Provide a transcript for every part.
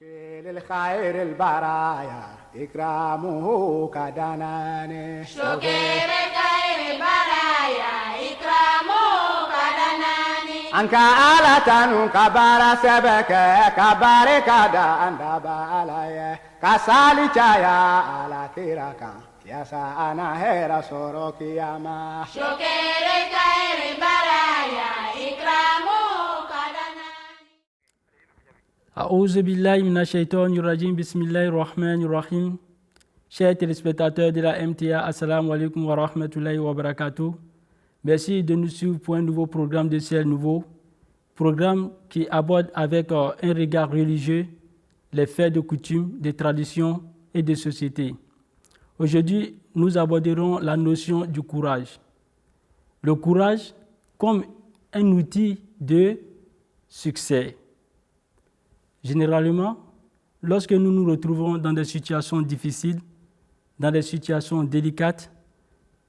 Anka ala tanu kabara sebeke kabare kada andaba alaye kasali chaya ala tiraka yasa ana hera soro kiyama shokere kaere baraya ikramu kadana A'udhu billahi minash shaitanir rajim. Bismillahir rahmanir rahim. Chers téléspectateurs de la MTA, assalamu alaikum wa rahmatullahi wa barakatuh. Merci de nous suivre pour un nouveau programme de Ciel Nouveau, programme qui aborde avec un regard religieux les faits de coutume, des traditions et des sociétés. Aujourd'hui, nous aborderons la notion du courage. Le courage comme un outil de succès. Généralement, lorsque nous nous retrouvons dans des situations difficiles, dans des situations délicates,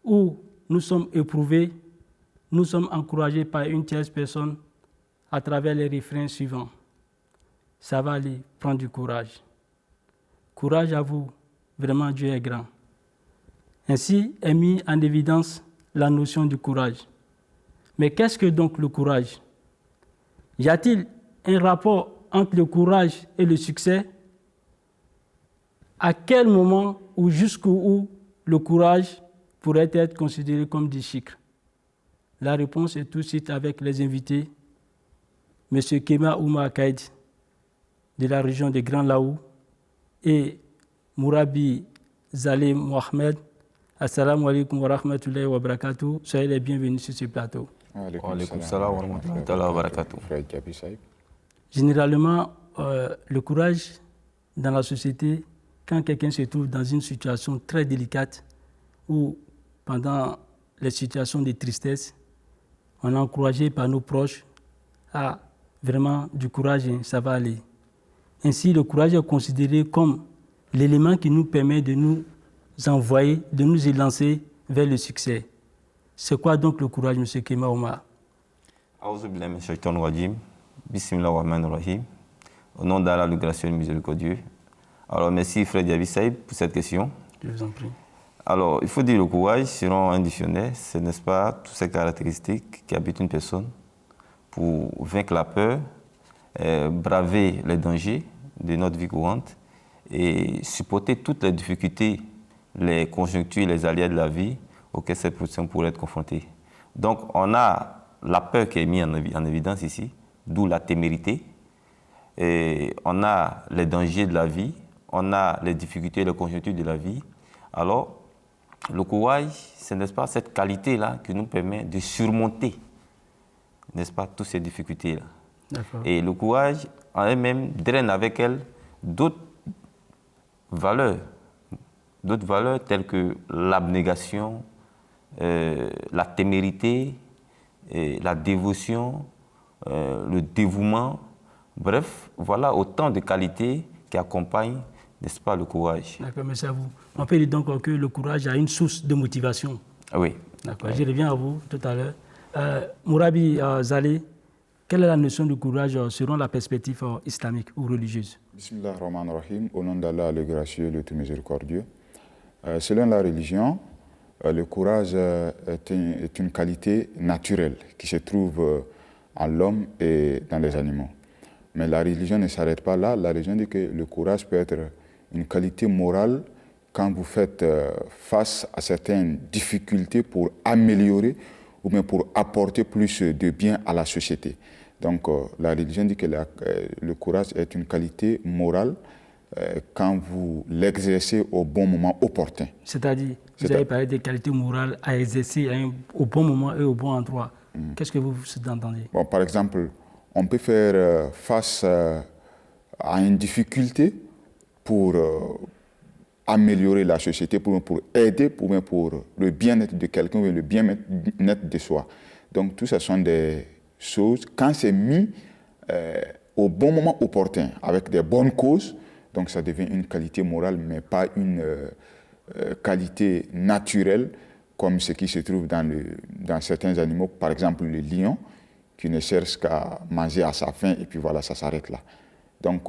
où nous sommes éprouvés, nous sommes encouragés par une tierce personne à travers les refrains suivants. Ça va aller, prendre du courage. Courage à vous, vraiment Dieu est grand. Ainsi est mis en évidence la notion du courage. Mais qu'est-ce que donc le courage? Y a-t-il un rapport entre le courage et le succès? À quel moment ou jusqu'où le courage pourrait être considéré comme du sucre? La réponse est tout de suite avec les invités. M. Kema Ouma Kaïd de la région de Grand Laou et Mourabi Zaleh Mohamed. Assalamu alaikum wa rahmatullahi wa barakatuh. Soyez les bienvenus sur ce plateau. Wa alaikum salam wa rahmatullahi wa barakatuh. Généralement, le courage dans la société, quand quelqu'un se trouve dans une situation très délicate ou pendant les situations de tristesse, on est encouragé par nos proches à vraiment du courage, ça va aller. Ainsi, le courage est considéré comme l'élément qui nous permet de nous envoyer, de nous élancer vers le succès. C'est quoi donc le courage, M. Kema Ouma? A'udhu billahi minash shaitanir rajim. Bismillahir rahmanir rahim. Au nom d'Allah, le gracieux et le miséricordieux. Alors, merci Fred Diaby Saïb pour cette question. Je vous en prie. Alors, il faut dire le courage, selon un dictionnaire, c'est, n'est-ce pas, toutes ces caractéristiques qui habitent une personne pour vaincre la peur, braver les dangers de notre vie courante et supporter toutes les difficultés, les conjonctures, les aléas de la vie auxquelles cette personne pourrait être confrontée. Donc, on a la peur qui est mise en évidence ici, d'où la témérité. Et on a les dangers de la vie, on a les difficultés, les conjonctures de la vie. Alors, le courage, c'est, n'est-ce pas, cette qualité-là qui nous permet de surmonter, n'est-ce pas, toutes ces difficultés-là. Et le courage, en elle-même, draine avec elle d'autres valeurs telles que l'abnégation, la témérité, la dévotion, le dévouement. Bref, voilà autant de qualités qui accompagnent, n'est-ce pas, le courage. D'accord, merci à vous. On peut dire donc que le courage a une source de motivation. Oui. D'accord, je reviens à vous tout à l'heure. Mourabi Zaleh, quelle est la notion du courage selon la perspective islamique ou religieuse? Bismillah ar-Rahman ar-Rahim, au nom d'Allah, le gracieux, le tout miséricordieux. Selon la religion, le courage est une qualité naturelle qui se trouve en l'homme et dans les animaux. Mais la religion ne s'arrête pas là. La religion dit que le courage peut être une qualité morale quand vous faites face à certaines difficultés pour améliorer ou bien pour apporter plus de bien à la société. Donc la religion dit que le courage est une qualité morale quand vous l'exercez au bon moment opportun. C'est-à-dire, vous avez parlé des qualités morales à exercer au bon moment et au bon endroit. Qu'est-ce que vous entendez? Bon, par exemple, on peut faire face à une difficulté pour améliorer la société, pour aider, pour le bien-être de quelqu'un ou le bien-être de soi. Donc tout ça sont des choses, quand c'est mis au bon moment opportun, avec des bonnes causes, donc ça devient une qualité morale, mais pas une qualité naturelle, comme ce qui se trouve dans certains animaux, par exemple le lion, qui ne cherche qu'à manger à sa faim, et puis voilà, ça s'arrête là. Donc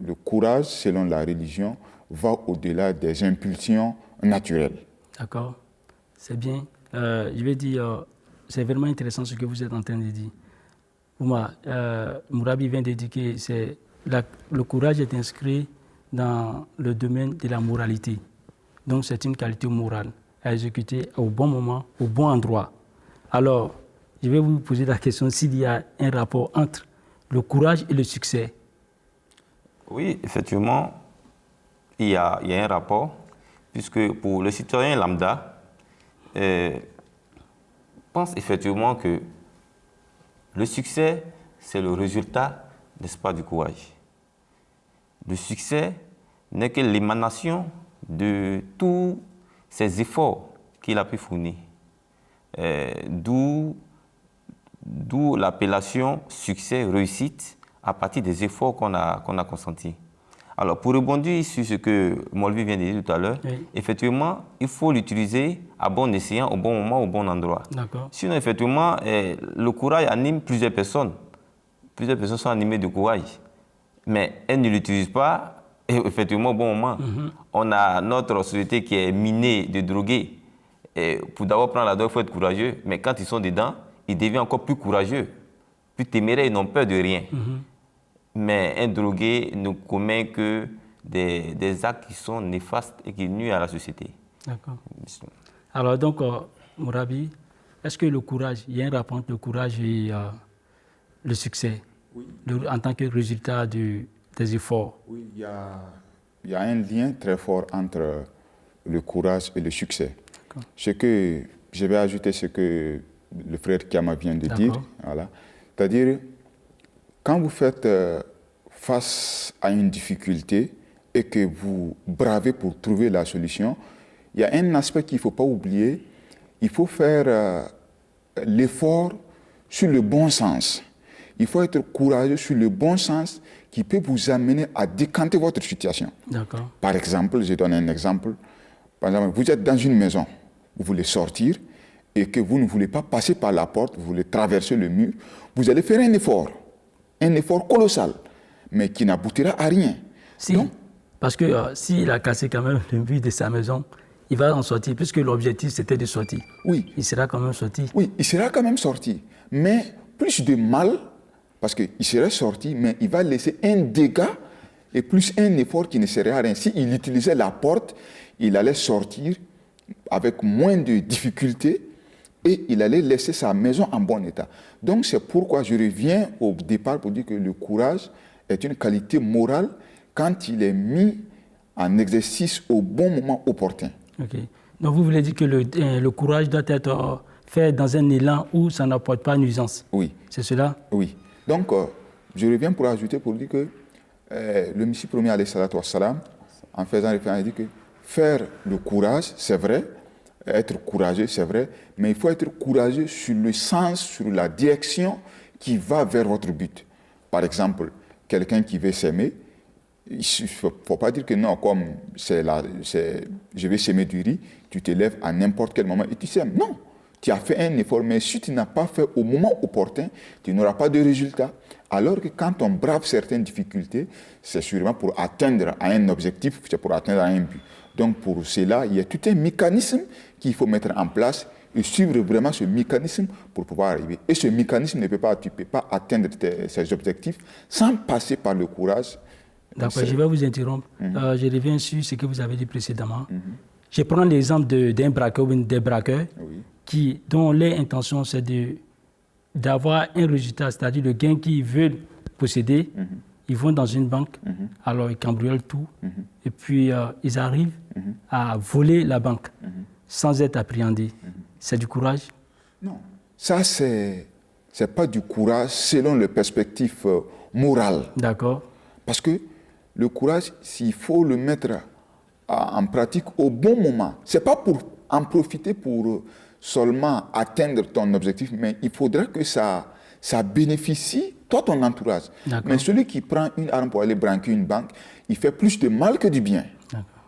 le courage, selon la religion, va au-delà des impulsions naturelles. D'accord, c'est bien. Je vais dire, c'est vraiment intéressant ce que vous êtes en train de dire. Pour moi, Mourabi vient de dire que le courage est inscrit dans le domaine de la moralité. Donc c'est une qualité morale à exécuter au bon moment, au bon endroit. Alors, je vais vous poser la question s'il y a un rapport entre le courage et le succès. Oui, effectivement, il y a un rapport, puisque pour le citoyen lambda, pense effectivement que le succès, c'est le résultat, n'est-ce pas, du courage. Le succès n'est que l'émanation de tous ces efforts qu'il a pu fournir. D'où l'appellation succès, réussite, à partir des efforts qu'on a consentis. Alors, pour rebondir sur ce que Molvi vient de dire tout à l'heure, oui. Effectivement, il faut l'utiliser à bon escient, au bon moment, au bon endroit. Sinon, effectivement, le courage anime plusieurs personnes. Plusieurs personnes sont animées de courage, mais elles ne l'utilisent pas, effectivement, au bon moment. On a notre société qui est minée de drogués. Et pour d'abord prendre la drogue, il faut être courageux, mais quand ils sont dedans, ils deviennent encore plus courageux, plus téméraires, ils n'ont peur de rien. Mais un drogué ne commet que des actes qui sont néfastes et qui nuisent à la société. D'accord. Alors donc, Mourabi, est-ce que le courage, il y a un rapport entre le courage et le succès, oui. En tant que résultat des efforts? Oui, il y a un lien très fort entre le courage et le succès. Ce que je vais ajouter, ce que le frère Kiama vient de dire, voilà. C'est-à-dire, quand vous faites face à une difficulté et que vous bravez pour trouver la solution, il y a un aspect qu'il ne faut pas oublier. Il faut faire l'effort sur le bon sens. Il faut être courageux sur le bon sens qui peut vous amener à décanter votre situation. Par exemple, je donne un exemple. Par exemple, vous êtes dans une maison, vous voulez sortir et que vous ne voulez pas passer par la porte, vous voulez traverser le mur, vous allez faire un effort colossal, mais qui n'aboutira à rien. Si, donc, parce que s'il a cassé quand même le mur de sa maison, il va en sortir, puisque l'objectif c'était de sortir. Oui. Il sera quand même sorti. Oui, il sera quand même sorti, mais plus de mal, parce qu'il serait sorti, mais il va laisser un dégât et plus un effort qui ne serait à rien. S'il utilisait la porte, il allait sortir avec moins de difficultés et il allait laisser sa maison en bon état. Donc c'est pourquoi je reviens au départ pour dire que le courage est une qualité morale quand il est mis en exercice au bon moment opportun. Ok. Donc vous voulez dire que le courage doit être fait dans un élan où ça n'apporte pas nuisance. Oui. C'est cela? Oui. Donc je reviens pour ajouter pour dire que le Messie premier alayhi salatu wassalam, en faisant référence, il dit que faire le courage, c'est vrai, être courageux, c'est vrai, mais il faut être courageux sur le sens, sur la direction qui va vers votre but. Par exemple, quelqu'un qui veut s'aimer, il ne faut pas dire que non, comme je vais s'aimer du riz, tu te lèves à n'importe quel moment et tu sèmes. Non, tu as fait un effort, mais si tu n'as pas fait au moment opportun, tu n'auras pas de résultat. Alors que quand on brave certaines difficultés, c'est sûrement pour atteindre un objectif, c'est pour atteindre un but. Donc pour cela, il y a tout un mécanisme qu'il faut mettre en place et suivre vraiment ce mécanisme pour pouvoir arriver. Et ce mécanisme tu ne peux pas atteindre ces objectifs sans passer par le courage. D'accord, je vais vous interrompre. Je reviens sur ce que vous avez dit précédemment. Je prends l'exemple d'un braqueur ou des braqueurs dont l'intention c'est d'avoir un résultat, c'est-à-dire le gain qu'ils veulent posséder. Ils vont dans une banque, alors ils cambriolent tout, et puis ils arrivent à voler la banque sans être appréhendés. C'est du courage? Non, ça c'est pas du courage selon le perspective morale. D'accord. Parce que le courage, s'il faut le mettre en pratique au bon moment, c'est pas pour en profiter pour seulement atteindre ton objectif, mais il faudra que ça bénéficie toi, ton entourage. Mais celui qui prend une arme pour aller braquer une banque, il fait plus de mal que du bien.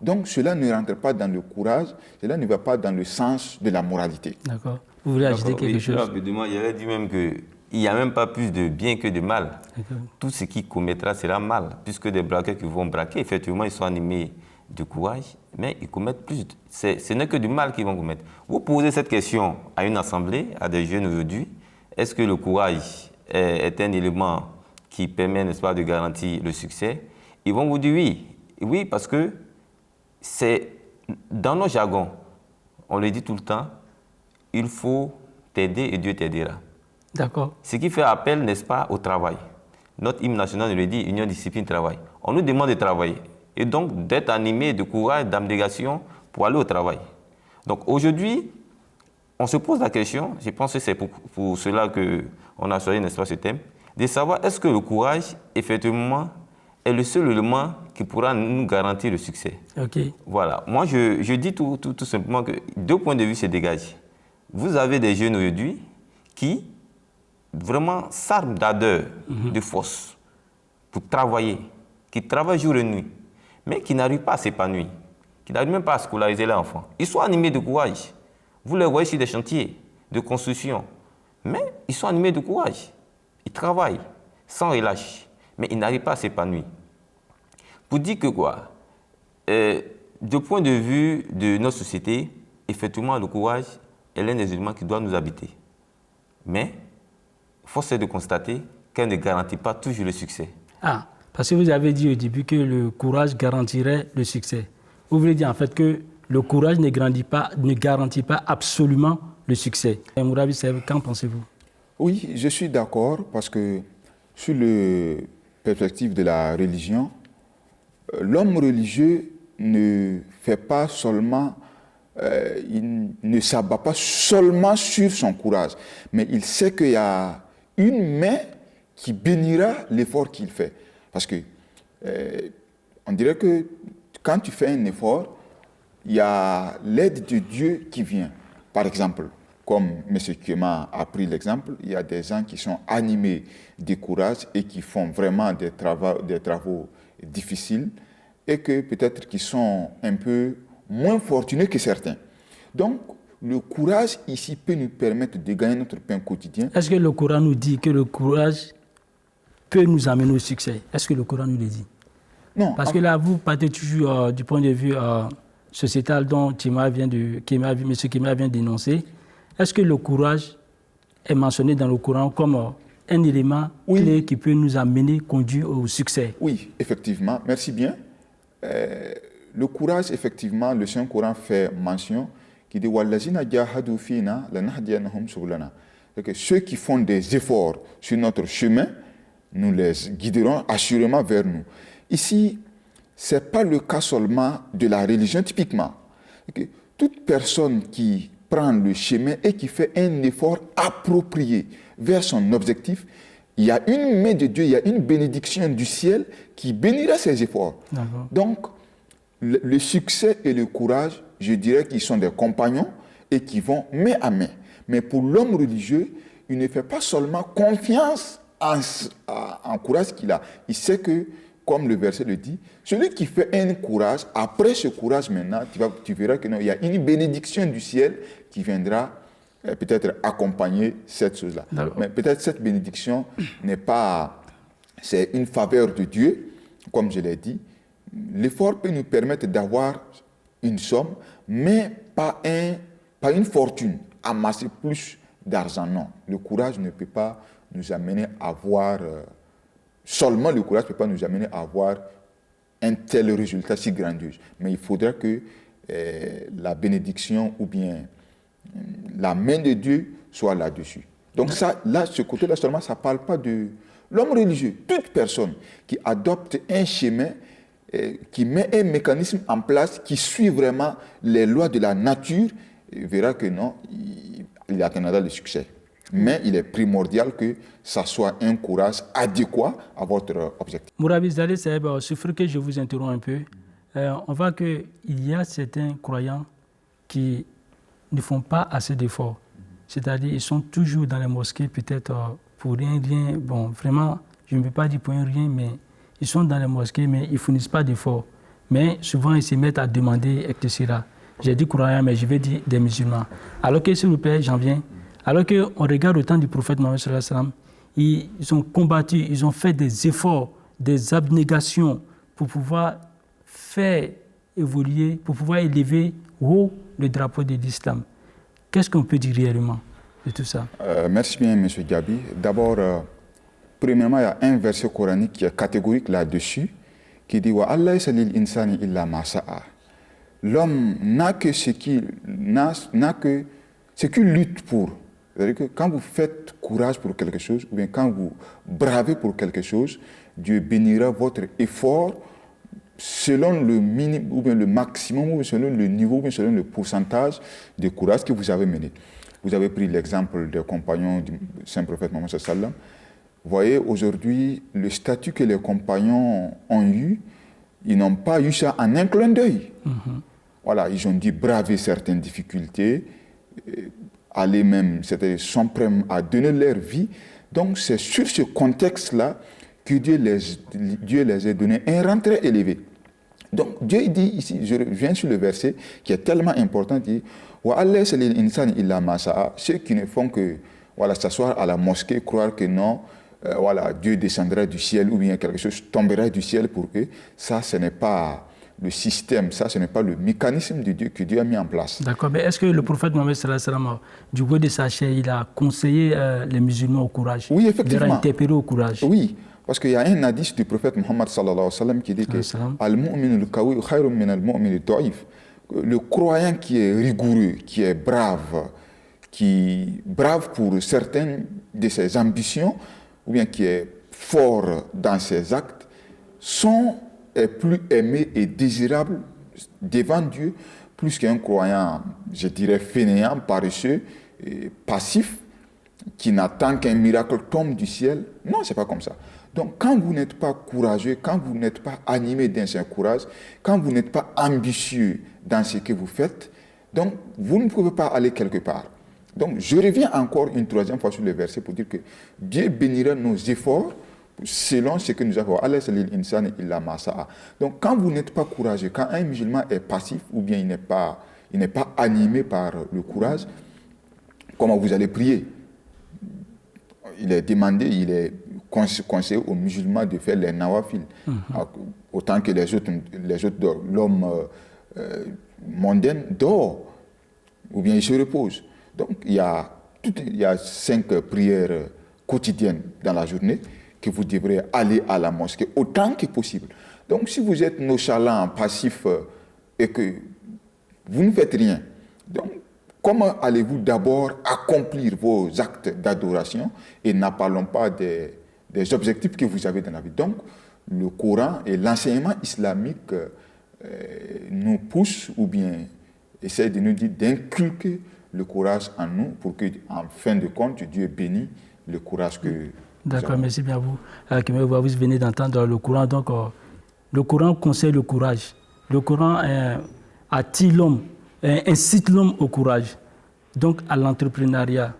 Donc cela ne rentre pas dans le courage, cela ne va pas dans le sens de la moralité. D'accord. Vous voulez ajouter quelque chose? Rapidement, il avait dit même qu'il il n'y a même pas plus de bien que de mal. Tout ce qui commettra sera mal, puisque des braqueurs qui vont braquer, effectivement, ils sont animés de courage, mais ils commettent plus. Ce n'est que du mal qu'ils vont commettre. Vous posez cette question à une assemblée, à des jeunes aujourd'hui, est-ce que le courage est un élément qui permet, n'est-ce pas, de garantir le succès? Ils vont vous dire oui. Oui, parce que c'est dans nos jargons, on le dit tout le temps, il faut t'aider et Dieu t'aidera. D'accord. Ce qui fait appel, n'est-ce pas, au travail. Notre hymne national nous le dit, union, discipline, travail. On nous demande de travailler et donc d'être animé de courage, d'abnégation pour aller au travail. Donc aujourd'hui, on se pose la question, je pense que c'est pour cela qu'on a choisi, n'est-ce pas, ce thème, de savoir est-ce que le courage, effectivement, est le seul élément qui pourra nous garantir le succès. Ok. Voilà. Moi, je dis tout simplement que deux points de vue se dégagent. Vous avez des jeunes aujourd'hui qui vraiment s'arment d'ardeur, de force pour travailler, qui travaillent jour et nuit, mais qui n'arrivent pas à s'épanouir, qui n'arrivent même pas à scolariser leurs enfants. Ils sont animés de courage. Vous les voyez sur des chantiers de construction, mais ils sont animés de courage. Ils travaillent sans relâche, mais ils n'arrivent pas à s'épanouir. Pour dire que quoi, du point de vue de notre société, effectivement, le courage est l'un des éléments qui doit nous habiter. Mais force est de constater qu'elle ne garantit pas toujours le succès. Ah, parce que vous avez dit au début que le courage garantirait le succès. Vous voulez dire en fait que le courage ne garantit pas absolument le succès. Mourabi Seb, qu'en pensez-vous? Oui, je suis d'accord parce que sur la perspective de la religion, l'homme religieux ne fait pas seulement, il ne s'abat pas seulement sur son courage, mais il sait qu'il y a une main qui bénira l'effort qu'il fait. Parce que on dirait que quand tu fais un effort, il y a l'aide de Dieu qui vient. Par exemple, comme M. Kema a pris l'exemple, il y a des gens qui sont animés de courage et qui font vraiment des travaux difficiles et que peut-être qui sont un peu moins fortunés que certains. Donc, le courage ici peut nous permettre de gagner notre pain quotidien. Est-ce que le Coran nous dit que le courage peut nous amener au succès? Est-ce que le Coran nous le dit? Non. Parce que là, vous partez toujours du point de vue sociétal dont M. Kema vient d'énoncer. Est-ce que le courage est mentionné dans le Coran comme un élément clé qui peut nous amener, conduire au succès? Oui, effectivement. Merci bien. Le courage, effectivement, le Saint-Coran fait mention qui dit Wallazina jahadu fina lanahdiyannahum subulana. C'est-à-dire que ceux qui font des efforts sur notre chemin, nous les guiderons assurément vers nous. Ici, ce n'est pas le cas seulement de la religion typiquement. Toute personne qui prend le chemin et qui fait un effort approprié vers son objectif, il y a une main de Dieu, il y a une bénédiction du ciel qui bénira ses efforts. Donc, le succès et le courage, je dirais qu'ils sont des compagnons et qui vont main à main. Mais pour l'homme religieux, il ne fait pas seulement confiance en courage qu'il a. Il sait que, comme le verset le dit, celui qui fait un courage, après ce courage maintenant, tu verras qu'il y a une bénédiction du ciel qui viendra peut-être accompagner cette chose-là. Mais peut-être cette bénédiction n'est pas... C'est une faveur de Dieu, comme je l'ai dit. L'effort peut nous permettre d'avoir une somme, mais pas une fortune, amasser plus d'argent. Non, le courage ne peut pas nous amener à avoir... seulement le courage ne peut pas nous amener à avoir un tel résultat si grandiose. Mais il faudra que la bénédiction ou bien la main de Dieu soit là-dessus. Donc ça, là, ce côté-là seulement, ça ne parle pas de l'homme religieux. Toute personne qui adopte un chemin, qui met un mécanisme en place, qui suit vraiment les lois de la nature, verra que non, il atteindra le succès. Mais il est primordial que ça soit un courage adéquat à votre objectif. Mourabi Zalé, il suffit que je vous interromps un peu. On voit qu'il y a certains croyants qui ne font pas assez d'efforts. C'est-à-dire ils sont toujours dans les mosquées, peut-être pour rien. Bon, vraiment, je ne veux pas dire pour rien, mais ils sont dans les mosquées, mais ils ne fournissent pas d'efforts. Mais souvent, ils se mettent à demander, etc. J'ai dit croyants, mais je vais dire des musulmans. Alors que, s'il vous plaît, j'en viens. Alors qu'on regarde au temps du prophète Mohammed sallallahu alayhi wa sallam, ils ont combattu, ils ont fait des efforts, des abnégations pour pouvoir faire évoluer, pour pouvoir élever haut le drapeau de l'islam. Qu'est-ce qu'on peut dire réellement de tout ça? Merci bien, M. Gabi. D'abord, premièrement, il y a un verset coranique qui est catégorique là-dessus, qui dit « Wa Allah salil insani illa ma sa'a ». L'homme n'a que ce qu'il lutte pour. C'est-à-dire que quand vous faites courage pour quelque chose, ou bien quand vous bravez pour quelque chose, Dieu bénira votre effort selon le minimum, ou bien le maximum, ou bien selon le niveau, ou bien selon le pourcentage de courage que vous avez mené. Vous avez pris l'exemple des compagnons du Saint-Prophète Mohammed sallallahu alayhi wa sallam. Vous voyez, aujourd'hui, le statut que les compagnons ont eu, ils n'ont pas eu ça en un clin d'œil. Voilà, ils ont dû braver certaines difficultés, aller même, c'est-à-dire sont prêts à donner leur vie. Donc, c'est sur ce contexte-là que Dieu les a donné un rang très élevé. Donc, Dieu dit ici, je viens sur le verset qui est tellement important, il dit « Wa Allah salil insani illa ma sa'a » ceux qui ne font que s'asseoir à la mosquée, croire que non, Dieu descendra du ciel ou bien quelque chose tombera du ciel pour eux, ça, ce n'est pas le système, ça, ce n'est pas le mécanisme de Dieu que Dieu a mis en place. D'accord, mais est-ce que le prophète Mohammed sallallahu alayhi wa sallam, du haut de sa chair, il a conseillé les musulmans au courage? Oui, effectivement. Il leur a interpellé au courage. Oui, parce qu'il y a un hadith du prophète Mohammed sallallahu alayhi wa sallam qui dit que Al-mu'min al-qawi khayrun min al-mu'min al-da'if. Le croyant qui est rigoureux, qui est brave pour certaines de ses ambitions, ou bien qui est fort dans ses actes, est plus aimé et désirable devant Dieu, plus qu'un croyant, je dirais, fainéant, paresseux, et passif, qui n'attend qu'un miracle tombe du ciel. Non, ce n'est pas comme ça. Donc, quand vous n'êtes pas courageux, quand vous n'êtes pas animé d'un certain courage, quand vous n'êtes pas ambitieux dans ce que vous faites, donc, vous ne pouvez pas aller quelque part. Donc, je reviens encore une troisième fois sur le verset pour dire que Dieu bénira nos efforts selon ce que nous avons. Donc, quand vous n'êtes pas courageux, quand un musulman est passif ou bien il n'est pas animé par le courage, comment vous allez prier? Il est conseillé aux musulmans de faire les nawafil, autant que les autres l'homme mondain dort, ou bien il se repose. Donc, il y a 5 prières quotidiennes dans la journée que vous devrez aller à la mosquée autant que possible. Donc, si vous êtes nonchalant, passif et que vous ne faites rien, donc, comment allez-vous d'abord accomplir vos actes d'adoration et n'en parlons pas des objectifs que vous avez dans la vie. Donc, le Coran et l'enseignement islamique nous poussent ou bien essaient de nous dire d'inculquer le courage en nous pour que, en fin de compte, Dieu bénisse le courage que D'accord, merci bien à vous. Vous venez d'entendre le Coran. Donc, le Coran conseille le courage. Le Coran attire l'homme, incite l'homme au courage, donc à l'entrepreneuriat,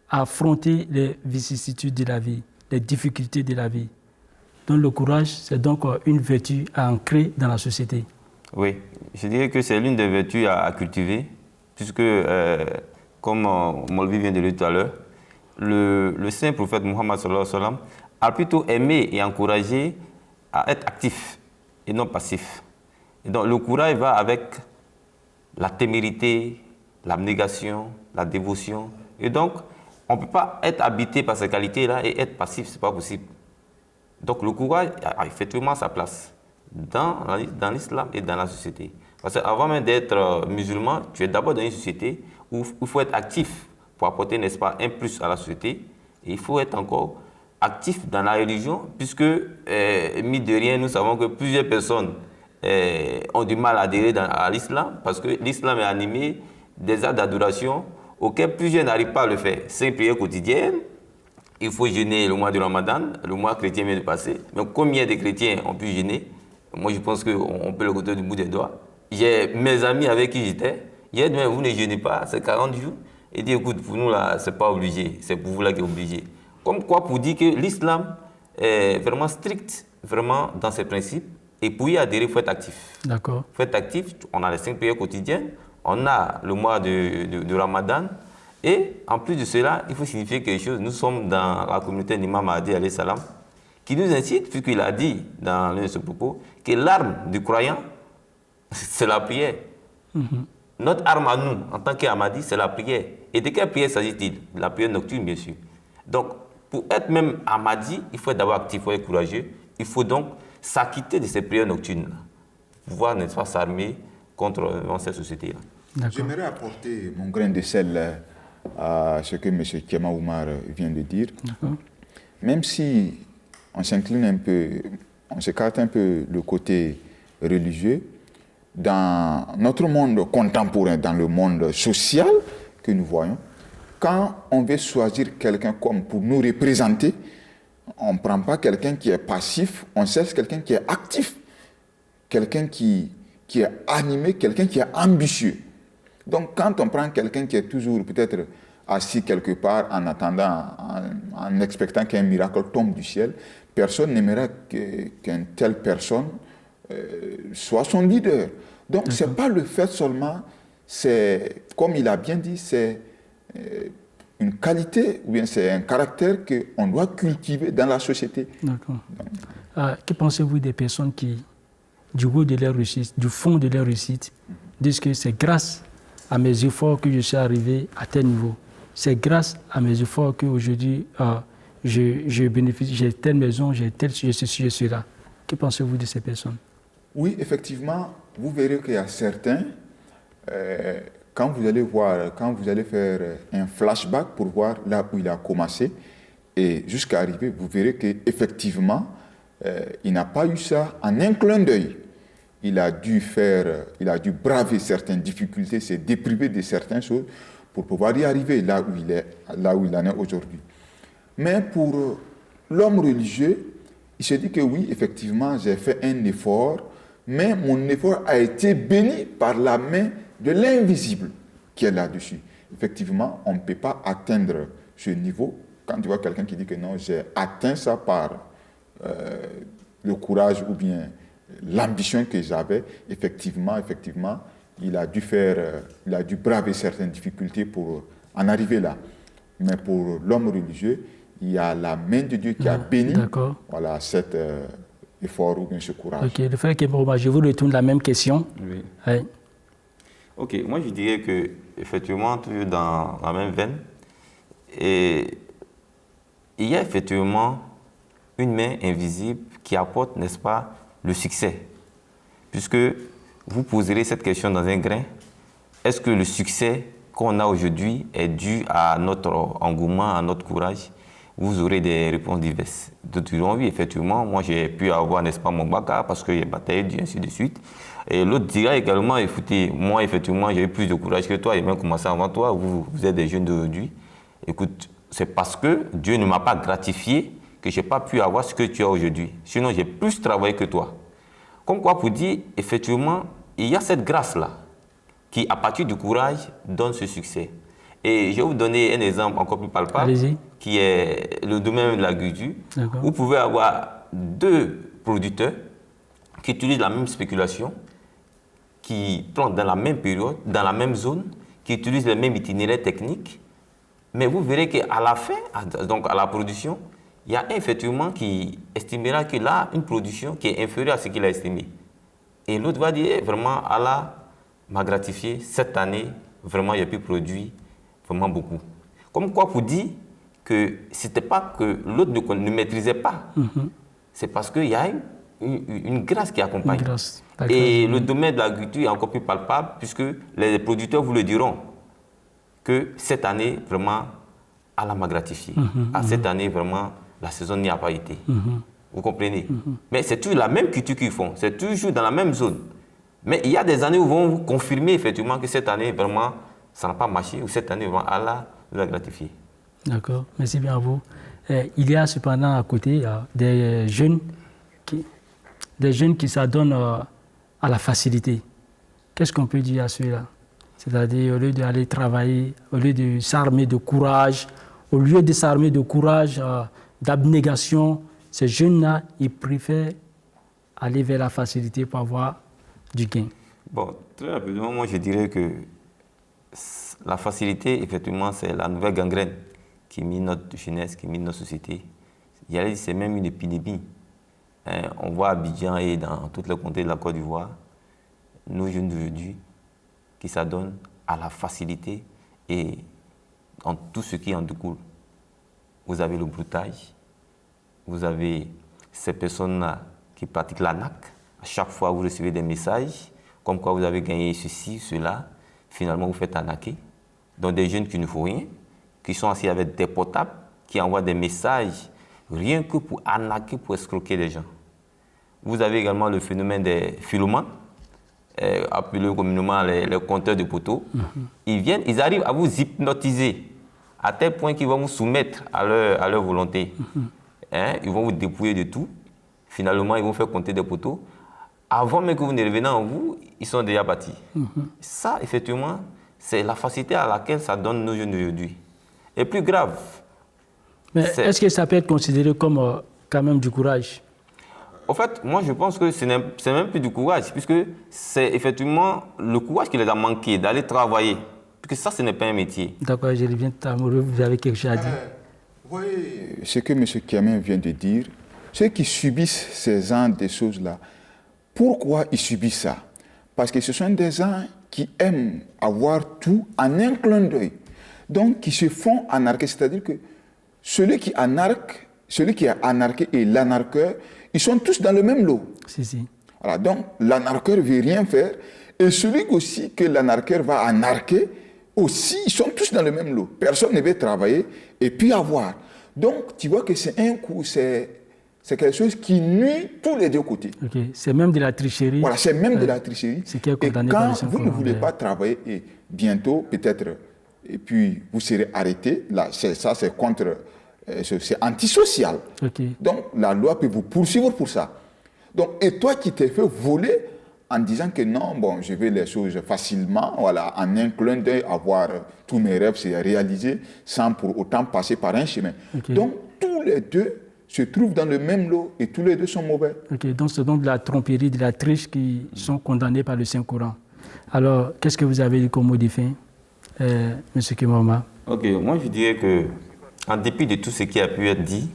à affronter les vicissitudes de la vie, les difficultés de la vie. Donc, le courage, c'est donc une vertu à ancrer dans la société. Oui, je dirais que c'est l'une des vertus à cultiver, puisque, comme Molvi vient de le dire tout à l'heure, le saint prophète Mohammed sallallahu alayhi wa sallam a plutôt aimé et encouragé à être actif et non passif. Et donc le courage va avec la témérité, l'abnégation, la dévotion. Et donc, on ne peut pas être habité par ces qualités-là et être passif, ce n'est pas possible. Donc le courage a effectivement sa place dans l'islam et dans la société. Parce qu'avant même d'être musulman, tu es d'abord dans une société où il faut être actif pour apporter, n'est-ce pas, un plus à la société. Et il faut être encore actif dans la religion, puisque, mis de rien, nous savons que plusieurs personnes ont du mal à adhérer à l'islam, parce que l'islam est animé des actes d'adoration auxquels plusieurs n'arrivent pas à le faire. 5 prières quotidiennes, il faut jeûner le mois de Ramadan, le mois chrétien vient de passer. Mais combien de chrétiens ont pu jeûner? Moi, je pense qu'on peut le compter du bout des doigts. J'ai mes amis avec qui j'étais, ils disent, vous ne jeûnez pas, c'est 40 jours. Et dit, écoute, pour nous, là, ce n'est pas obligé, c'est pour vous là qui est obligé. Comme quoi, pour dire que l'islam est vraiment strict, vraiment dans ses principes, et pour y adhérer, il faut être actif. D'accord. Il faut être actif, on a les 5 prières quotidiennes, on a le mois de Ramadan, Et en plus de cela, il faut signifier quelque chose. Nous sommes dans la communauté d'Imam Mahdi alayhi salam, qui nous incite, puisqu'il a dit dans l'un de ses propos, que l'arme du croyant, c'est la prière. Notre arme à nous, en tant qu'Ahmadi, c'est la prière. Et de quelle prière s'agit-il? La prière nocturne, bien sûr. Donc, pour être même Ahmadi, il faut être d'abord actif, il faut être courageux. Il faut donc s'acquitter de ces prières nocturnes, pour pouvoir, n'est-ce pas, s'armer contre cette société-là. J'aimerais apporter mon grain de sel à ce que M. Kiama Oumar vient de dire. Même si on s'incline un peu, on s'écarte un peu le côté religieux, dans notre monde contemporain, dans le monde social que nous voyons, quand on veut choisir quelqu'un comme pour nous représenter, on ne prend pas quelqu'un qui est passif, on cherche quelqu'un qui est actif, quelqu'un qui est animé, quelqu'un qui est ambitieux. Donc quand on prend quelqu'un qui est toujours peut-être assis quelque part en attendant, en expectant qu'un miracle tombe du ciel, personne n'aimerait qu'une telle personne soit son leader. Donc ce n'est pas le fait seulement, c'est, comme il a bien dit, c'est une qualité ou bien c'est un caractère qu'on doit cultiver dans la société. D'accord. Que pensez-vous des personnes qui, du haut de leur réussite, du fond de leur réussite, disent que c'est grâce à mes efforts que je suis arrivé à tel niveau. C'est grâce à mes efforts qu'aujourd'hui je bénéficie, j'ai telle maison, j'ai ceci, j'ai cela. Que pensez-vous de ces personnes? Oui, effectivement, vous verrez qu'il y a certains, quand vous allez voir, quand vous allez faire un flashback pour voir là où il a commencé et jusqu'à arriver, vous verrez qu'effectivement, il n'a pas eu ça en un clin d'œil. Il a dû braver certaines difficultés, se dépriver de certaines choses pour pouvoir y arriver là où il en est aujourd'hui. Mais pour l'homme religieux, il se dit que oui, effectivement, j'ai fait un effort, mais mon effort a été béni par la main de l'invisible qui est là-dessus. Effectivement, on ne peut pas atteindre ce niveau. Quand tu vois quelqu'un qui dit que non, j'ai atteint ça par le courage ou bien l'ambition que j'avais, effectivement, il a dû braver certaines difficultés pour en arriver là. Mais pour l'homme religieux, il y a la main de Dieu qui a béni cet effort ou bien ce courage. Ok, le frère Kemba, je vous retourne la même question. Oui. Ouais. Ok, moi je dirais que effectivement, toujours dans la même veine, et il y a effectivement une main invisible qui apporte, n'est-ce pas, le succès. Puisque vous poserez cette question dans un grain, est-ce que le succès qu'on a aujourd'hui est dû à notre engouement, à notre courage? Vous aurez des réponses diverses. D'autres diront oui, effectivement, moi j'ai pu avoir, n'est-ce pas, mon bac parce que j'ai bataillé, ainsi de suite. Et l'autre dira également, écoutez, moi effectivement j'ai eu plus de courage que toi, j'ai même commencé avant toi, vous êtes des jeunes d'aujourd'hui. Écoute, c'est parce que Dieu ne m'a pas gratifié que je n'ai pas pu avoir ce que tu as aujourd'hui. Sinon, j'ai plus travaillé que toi. Comme quoi, pour dire, effectivement, il y a cette grâce-là qui, à partir du courage, donne ce succès. Et je vais vous donner un exemple encore plus palpable, qui est le domaine de l'agriculture. Vous pouvez avoir deux producteurs qui utilisent la même spéculation, qui plantent dans la même période, dans la même zone, qui utilisent les mêmes itinéraires techniques. Mais vous verrez qu'à la fin, donc à la production, il y a un effectivement qui estimera qu'il a une production qui est inférieure à ce qu'il a estimé. Et l'autre va dire, vraiment, Allah m'a gratifié cette année, vraiment, il a pu produire vraiment beaucoup. Comme quoi, pour dire que ce n'était pas que l'autre ne maîtrisait pas, c'est parce qu'il y a une grâce qui accompagne. Et le domaine de l'agriculture est encore plus palpable, puisque les producteurs vous le diront, que cette année, vraiment, Allah m'a gratifié. Cette année, vraiment, la saison n'y a pas été. Vous comprenez? Mais c'est toujours la même culture qu'ils font, c'est toujours dans la même zone. Mais il y a des années où vont vous confirmer effectivement que cette année, vraiment, ça n'a pas marché, ou cette année, vraiment, Allah nous a gratifié. D'accord, merci bien à vous. Il y a cependant à côté des jeunes qui s'adonnent à la facilité. Qu'est-ce qu'on peut dire à ceux-là? C'est-à-dire, au lieu d'aller travailler, au lieu de s'armer de courage, d'abnégation, ces jeunes-là, ils préfèrent aller vers la facilité pour avoir du gain. Bon, très rapidement, moi je dirais que la facilité, effectivement, c'est la nouvelle gangrène qui mine notre jeunesse, qui mine notre société. J'allais dire, c'est même une épidémie. On voit à Abidjan et dans toutes les comtés de la Côte d'Ivoire, nos jeunes d'aujourd'hui qui s'adonnent à la facilité et en tout ce qui en découle. Vous avez le broutage, vous avez ces personnes-là qui pratiquent l'arnaque. À chaque fois, vous recevez des messages comme quoi vous avez gagné ceci, cela. Finalement, vous faites arnaquer. Donc des jeunes qui ne font rien, qui sont assis avec des portables, qui envoient des messages rien que pour arnaquer, pour escroquer les gens. Vous avez également le phénomène des philomanes, appelés communément les compteurs de poteaux. Ils arrivent à vous hypnotiser à tel point qu'ils vont vous soumettre à leur volonté. Ils vont vous dépouiller de tout. Finalement, ils vont faire compter des poteaux. Avant même que vous ne reveniez en vous, ils sont déjà bâtis. Ça, effectivement, c'est la facilité à laquelle ça donne nos jeunes d'aujourd'hui. Et plus grave. Mais est-ce que ça peut être considéré comme quand même du courage? En fait, moi, je pense que ce n'est même plus du courage, puisque c'est effectivement le courage qui les a manqué, d'aller travailler. Parce que ça, ce n'est pas un métier. D'accord, je reviens à Mourou, vous avez quelque chose à dire? Vous voyez, ce que M. Kiamé vient de dire, ceux qui subissent ces gens des choses-là, pourquoi ils subissent ça? Parce que ce sont des gens qui aiment avoir tout en un clin d'œil. Donc, qui se font anarquer. C'est-à-dire que celui qui est anarqué et l'anarqueur, ils sont tous dans le même lot. Si. Voilà, donc, l'anarqueur ne veut rien faire. Et celui aussi que l'anarqueur va anarquer, aussi, ils sont tous dans le même lot. Personne ne veut travailler et puis avoir. Donc, tu vois que c'est un coup, c'est quelque chose qui nuit tous les deux côtés. Okay. C'est même de la tricherie. Voilà, c'est même de la tricherie. C'est qui est et condamné par quand vous ne voulez pas travailler, et bientôt, peut-être, et puis vous serez arrêté, là, ça c'est contre, c'est antisocial. Okay. Donc, la loi peut vous poursuivre pour ça. Donc, et toi qui t'es fait voler en disant que non, bon, je vais les choses facilement, voilà, en un clin d'œil, avoir tous mes rêves se réaliser sans pour autant passer par un chemin. Okay. Donc, tous les deux se trouvent dans le même lot et tous les deux sont mauvais. Ok, donc c'est donc de la tromperie, de la triche qui sont condamnés par le Saint-Coran. Alors, qu'est-ce que vous avez dit comme mot de fin, M. Kimoma? Ok, moi je dirais que, en dépit de tout ce qui a pu être dit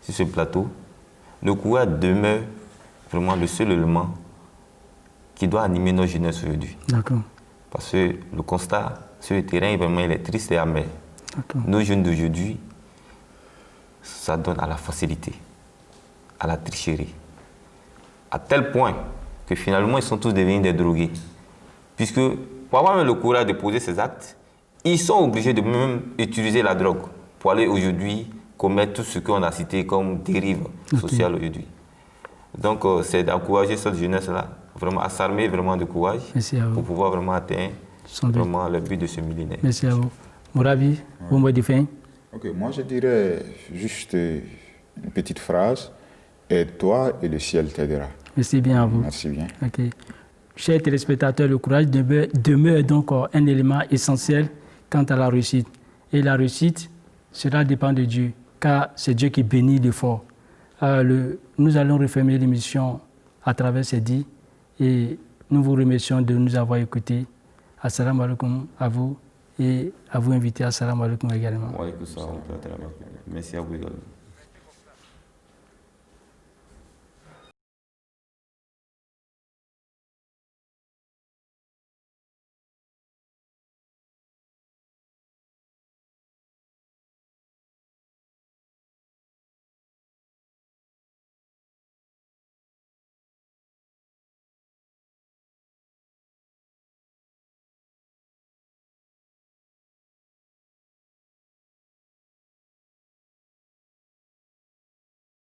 sur ce plateau, le courage demeure vraiment le seul élément qui doit animer nos jeunesses aujourd'hui. D'accord. Parce que le constat sur le terrain, vraiment, il est triste et amer. Nos jeunes d'aujourd'hui, ça donne à la facilité, à la tricherie, à tel point que finalement, ils sont tous devenus des drogués. Puisque, pour avoir même le courage de poser ces actes, ils sont obligés de même utiliser la drogue pour aller aujourd'hui commettre tout ce qu'on a cité comme dérive sociale aujourd'hui. Donc, c'est d'encourager cette jeunesse-là, vraiment à s'armer vraiment de courage pour pouvoir vraiment atteindre vraiment le but de ce millénaire. Merci à vous. Mourabi, vos mots de fin? Ok, moi je dirais juste une petite phrase. Aide-toi et le ciel t'aidera. Merci bien à vous. Merci bien. Ok. Chers téléspectateurs, le courage demeure donc un élément essentiel quant à la réussite. Et la réussite sera dépend de Dieu, car c'est Dieu qui bénit l'effort. Nous allons refermer l'émission à travers ces dits et nous vous remercions de nous avoir écoutés. Assalamu alaikum à vous et à vous inviter. Assalamu alaikum également. Merci à vous également.